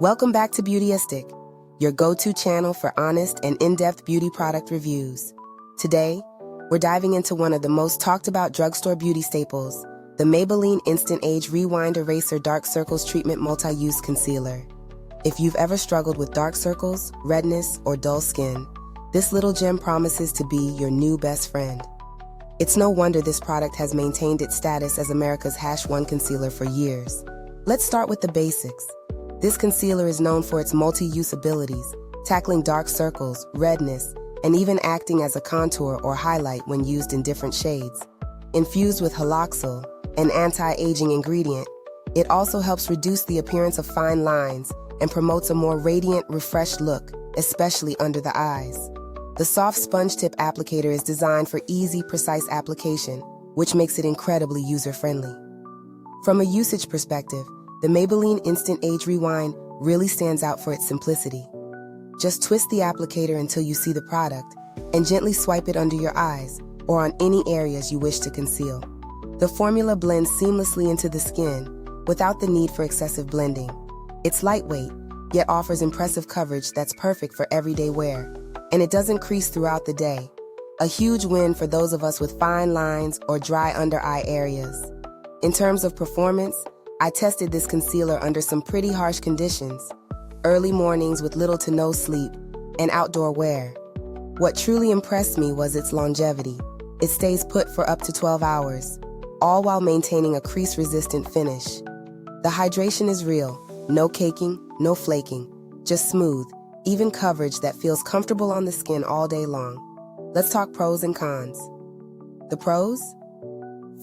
Welcome back to Beautyistic, your go-to channel for honest and in-depth beauty product reviews. Today, we're diving into one of the most talked about drugstore beauty staples, the Maybelline Instant Age Rewind Eraser Dark Circles Treatment Multi-Use Concealer. If you've ever struggled with dark circles, redness, or dull skin, this little gem promises to be your new best friend. It's no wonder this product has maintained its status as America's #1 concealer for years. Let's start with the basics. This concealer is known for its multi-use abilities, tackling dark circles, redness, and even acting as a contour or highlight when used in different shades. Infused with Haloxyl, an anti-aging ingredient, it also helps reduce the appearance of fine lines and promotes a more radiant, refreshed look, especially under the eyes. The soft sponge tip applicator is designed for easy, precise application, which makes it incredibly user-friendly. From a usage perspective, the Maybelline Instant Age Rewind really stands out for its simplicity. Just twist the applicator until you see the product, and gently swipe it under your eyes or on any areas you wish to conceal. The formula blends seamlessly into the skin without the need for excessive blending. It's lightweight, yet offers impressive coverage that's perfect for everyday wear, and it doesn't crease throughout the day. A huge win for those of us with fine lines or dry under-eye areas. In terms of performance, I tested this concealer under some pretty harsh conditions, early mornings with little to no sleep, and outdoor wear. What truly impressed me was its longevity. It stays put for up to 12 hours, all while maintaining a crease-resistant finish. The hydration is real, no caking, no flaking, just smooth, even coverage that feels comfortable on the skin all day long. Let's talk pros and cons. The pros?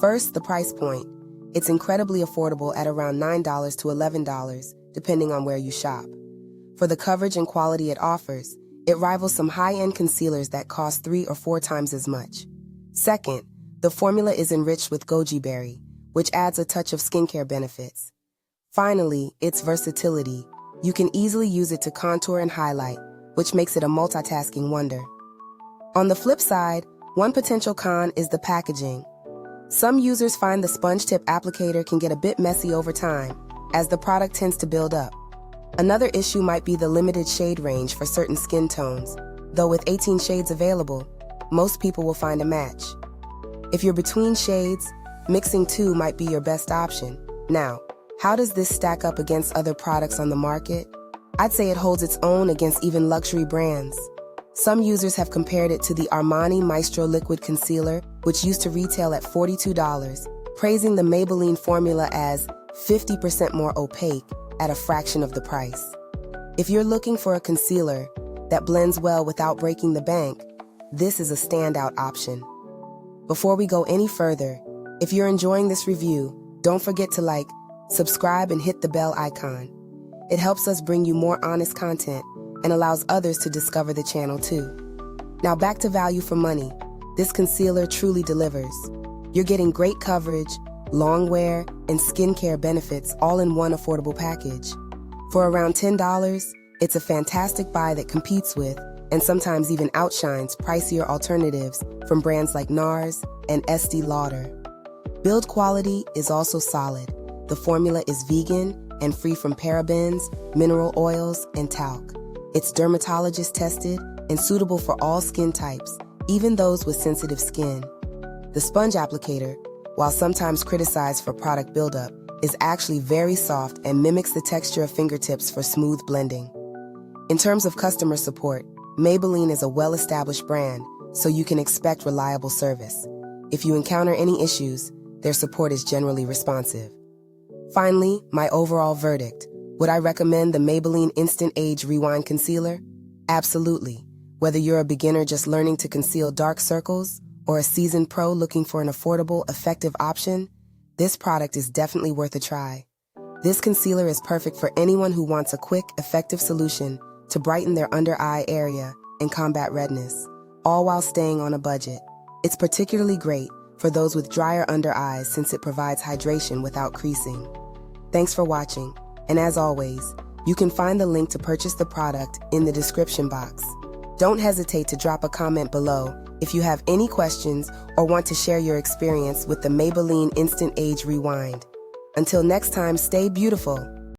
First, the price point. It's incredibly affordable at around $9 to $11, depending on where you shop. For the coverage and quality it offers, it rivals some high-end concealers that cost 3 or 4 times as much. Second, the formula is enriched with goji berry, which adds a touch of skincare benefits. Finally, its versatility. You can easily use it to contour and highlight, which makes it a multitasking wonder. On the flip side, one potential con is the packaging. Some users find the sponge tip applicator can get a bit messy over time, as the product tends to build up. Another issue might be the limited shade range for certain skin tones, though with 18 shades available, most people will find a match. If you're between shades, mixing two might be your best option. Now, how does this stack up against other products on the market? I'd say it holds its own against even luxury brands. Some users have compared it to the Armani Maestro Liquid Concealer, which used to retail at $42, praising the Maybelline formula as 50% more opaque at a fraction of the price. If you're looking for a concealer that blends well without breaking the bank, this is a standout option. Before we go any further, if you're enjoying this review, don't forget to like, subscribe, and hit the bell icon. It helps us bring you more honest content and allows others to discover the channel too. Now back to value for money. This concealer truly delivers. You're getting great coverage, long wear, and skincare benefits all in one affordable package. For around $10, it's a fantastic buy that competes with, and sometimes even outshines, pricier alternatives from brands like NARS and Estee Lauder. Build quality is also solid. The formula is vegan and free from parabens, mineral oils, and talc. It's dermatologist tested and suitable for all skin types, even those with sensitive skin. The sponge applicator, while sometimes criticized for product buildup, is actually very soft and mimics the texture of fingertips for smooth blending. In terms of customer support, Maybelline is a well-established brand, so you can expect reliable service. If you encounter any issues, their support is generally responsive. Finally, my overall verdict. Would I recommend the Maybelline Instant Age Rewind Concealer? Absolutely. Whether you're a beginner just learning to conceal dark circles or a seasoned pro looking for an affordable, effective option, this product is definitely worth a try. This concealer is perfect for anyone who wants a quick, effective solution to brighten their under-eye area and combat redness, all while staying on a budget. It's particularly great for those with drier under eyes since it provides hydration without creasing. Thanks for watching. And as always, you can find the link to purchase the product in the description box. Don't hesitate to drop a comment below if you have any questions or want to share your experience with the Maybelline Instant Age Rewind. Until next time, stay beautiful.